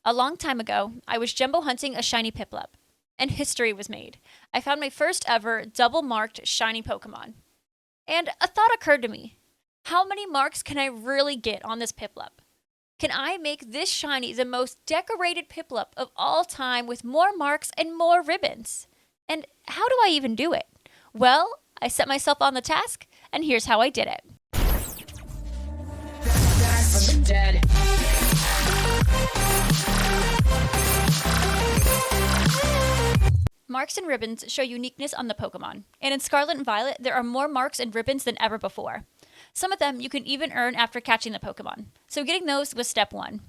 A long time ago, I was jumbo hunting a shiny Piplup, and history was made. I found my first ever double marked shiny Pokemon. And a thought occurred to me. How many marks can I really get on this Piplup? Can I make this shiny the most decorated Piplup of all time with more marks and more ribbons? And how do I even do it? Well, I set myself on the task, and here's how I did it. Back from the dead. Marks and ribbons show uniqueness on the Pokemon, and in Scarlet and Violet, there are more marks and ribbons than ever before. Some of them you can even earn after catching the Pokemon, so getting those was step one.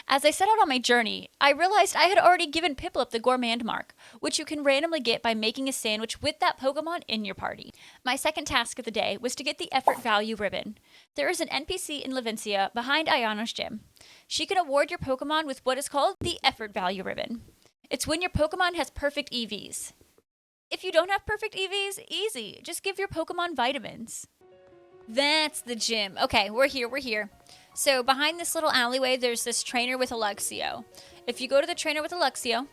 As I set out on my journey, I realized I had already given Piplup the Gourmand mark, which you can randomly get by making a sandwich with that Pokemon in your party. My second task of the day was to get the effort value ribbon. There is an NPC in Levincia behind Ayano's gym. She can award your Pokemon with what is called the effort value ribbon. It's when your Pokemon has perfect EVs. If you don't have perfect EVs, easy. Just give your Pokemon vitamins. That's the gym. Okay, we're here. So behind this little alleyway, there's this trainer with a Luxio. If you go to the trainer with a Luxio,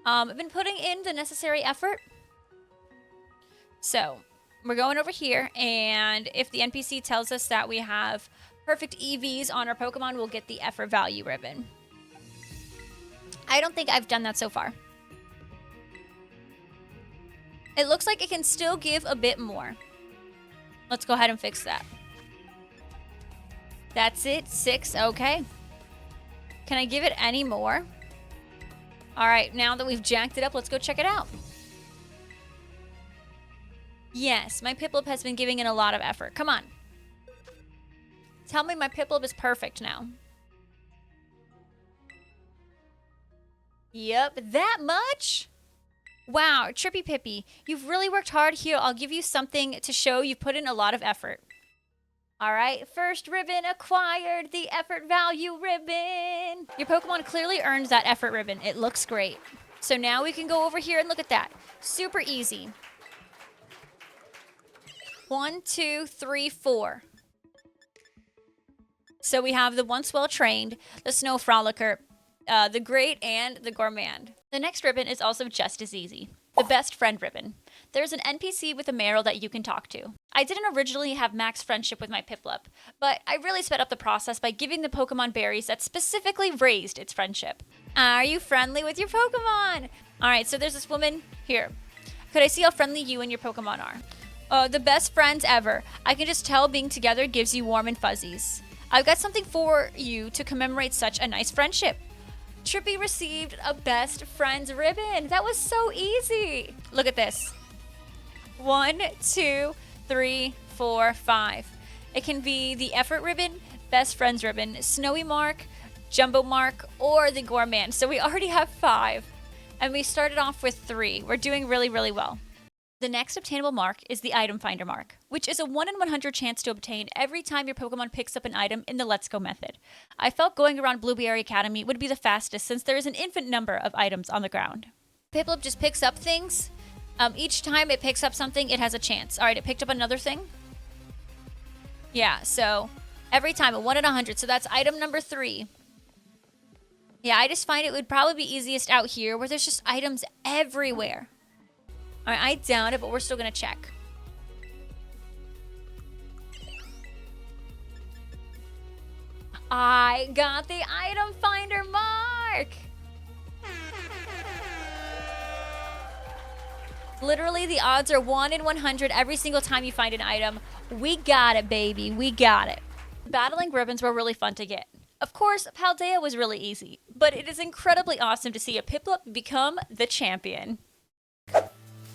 I've been putting in the necessary effort. So we're going over here, and if the NPC tells us that we have perfect EVs on our Pokemon, we'll get the effort value ribbon. I don't think I've done that so far. It looks like it can still give a bit more. Let's go ahead and fix that. That's it, 6, okay. Can I give it any more? All right, now that we've jacked it up, let's go check it out. Yes, my Piplup has been giving it a lot of effort. Come on. Tell me my Piplup is perfect now. Yep, that much? Wow, Trippy Pippy, you've really worked hard here. I'll give you something to show you've put in a lot of effort. All right, first ribbon acquired, the effort value ribbon. Your Pokemon clearly earned that effort ribbon. It looks great. So now we can go over here and look at that. Super easy. 1, 2, 3, 4. So we have the once well-trained, the Snow Frolicker, the Great, and the Gourmand. The next ribbon is also just as easy. The Best Friend ribbon. There's an NPC with a Marill that you can talk to. I didn't originally have max friendship with my Piplup, but I really sped up the process by giving the Pokemon berries that specifically raised its friendship. Are you friendly with your Pokemon? All right, so there's this woman here. Could I see how friendly you and your Pokemon are? The best friends ever. I can just tell being together gives you warm and fuzzies. I've got something for you to commemorate such a nice friendship. Trippy received a Best Friends ribbon. That was so easy. Look at this. 1, 2, 3, 4, 5. It can be the Effort ribbon, Best Friends ribbon, Snowy Mark, Jumbo Mark, or the Gourmand. So we already have 5. And we started off with 3. We're doing really, really well. The next obtainable mark is the Item Finder mark, which is a 1 in 100 chance to obtain every time your Pokemon picks up an item in the Let's Go method. I felt going around Blueberry Academy would be the fastest since there is an infinite number of items on the ground. Piplup just picks up things. Each time it picks up something, it has a chance. All right, it picked up another thing. Yeah, so every time, a 1 in 100. So that's item number 3. Yeah, I just find it would probably be easiest out here where there's just items everywhere. All right, I doubt it, but we're still going to check. I got the Item Finder mark! Literally, the odds are 1 in 100 every single time you find an item. We got it, baby. We got it. Battling ribbons were really fun to get. Of course, Paldea was really easy, but it is incredibly awesome to see a Piplup become the champion.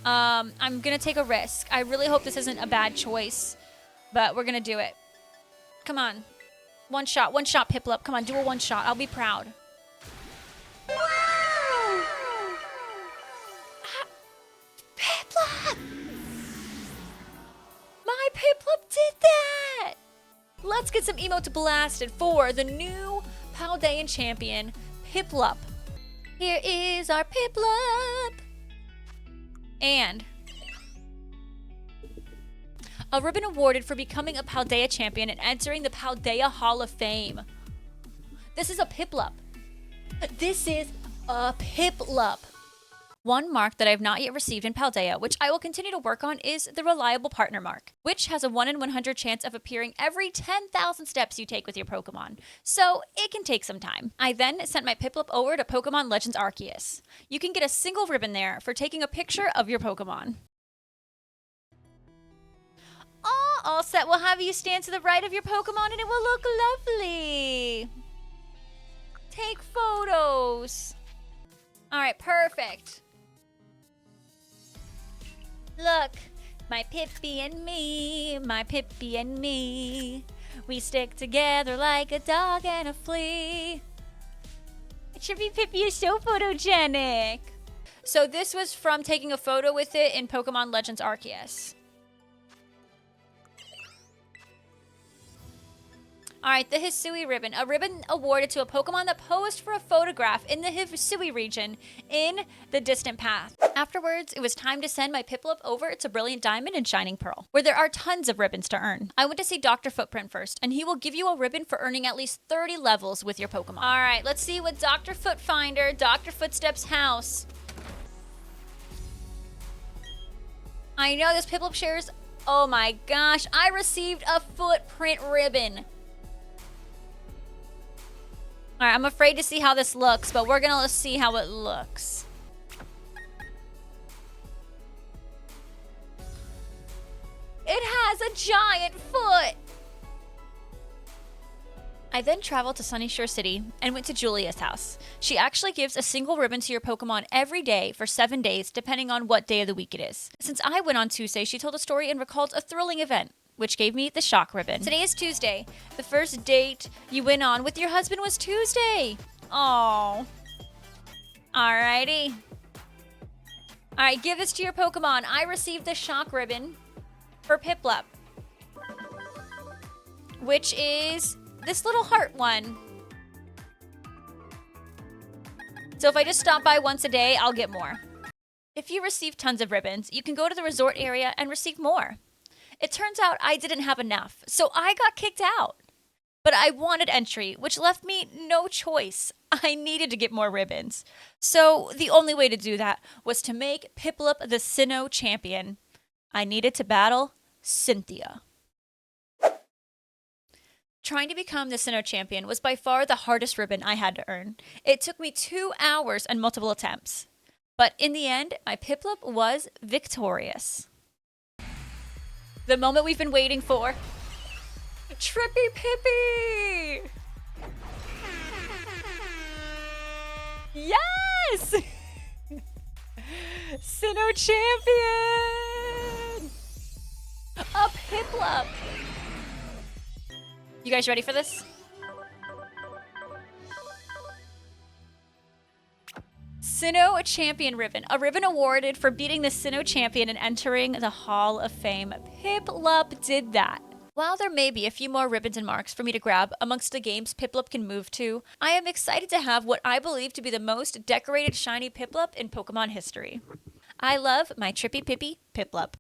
I'm gonna take a risk. I really hope this isn't a bad choice, but we're gonna do it. Come on. One shot, Piplup. Come on, do a one shot. I'll be proud. Wow! Piplup! My Piplup did that! Let's get some emotes blasted for the new Paldean champion, Piplup. Here is our Piplup! And a ribbon awarded for becoming a Paldea champion and entering the Paldea Hall of Fame. This is a Piplup. This is a Piplup. One mark that I have not yet received in Paldea, which I will continue to work on, is the Reliable Partner mark, which has a 1 in 100 chance of appearing every 10,000 steps you take with your Pokemon, so it can take some time. I then sent my Piplup over to Pokemon Legends Arceus. You can get a single ribbon there for taking a picture of your Pokemon. Oh, all set. We'll have you stand to the right of your Pokemon and it will look lovely. Take photos. All right, perfect. Look, my Pippi and me, my Pippi and me. We stick together like a dog and a flea. Trippy Pippi is so photogenic. So this was from taking a photo with it in Pokemon Legends Arceus. All right, the Hisui ribbon. A ribbon awarded to a Pokemon that posed for a photograph in the Hisui region in the distant past. Afterwards, it was time to send my Piplup over to Brilliant Diamond and Shining Pearl, where there are tons of ribbons to earn. I went to see Dr. Footprint first, and he will give you a ribbon for earning at least 30 levels with your Pokemon. All right, let's see what Dr. Footfinder, Dr. Footsteps' house. I know this Piplup shares. Oh my gosh, I received a footprint ribbon. All right, I'm afraid to see how this looks, but we're gonna see how it looks. It has a giant foot. I then traveled to Sunny Shore City and went to Julia's house. She actually gives a single ribbon to your Pokemon every day for 7 days, depending on what day of the week it is. Since I went on Tuesday, she told a story and recalled a thrilling event, which gave me the shock ribbon. Today is Tuesday. The first date you went on with your husband was Tuesday. Oh. Alrighty. Alright, give this to your Pokemon. I received the shock ribbon for Piplup, which is this little heart one. So if I just stop by once a day, I'll get more. If you receive tons of ribbons, you can go to the resort area and receive more. It turns out I didn't have enough, so I got kicked out. But I wanted entry, which left me no choice. I needed to get more ribbons. So the only way to do that was to make Piplup the Sinnoh champion. I needed to battle Cynthia. Trying to become the Sinnoh champion was by far the hardest ribbon I had to earn. It took me 2 hours and multiple attempts. But in the end, my Piplup was victorious. The moment we've been waiting for. Trippy Pippi! Yes! Sinnoh champion! A Piplup! You guys ready for this? Sinnoh Champion Ribbon. A ribbon awarded for beating the Sinnoh Champion and entering the Hall of Fame. Piplup did that. While there may be a few more ribbons and marks for me to grab amongst the games Piplup can move to, I am excited to have what I believe to be the most decorated shiny Piplup in Pokemon history. I love my Trippy Pippi Piplup.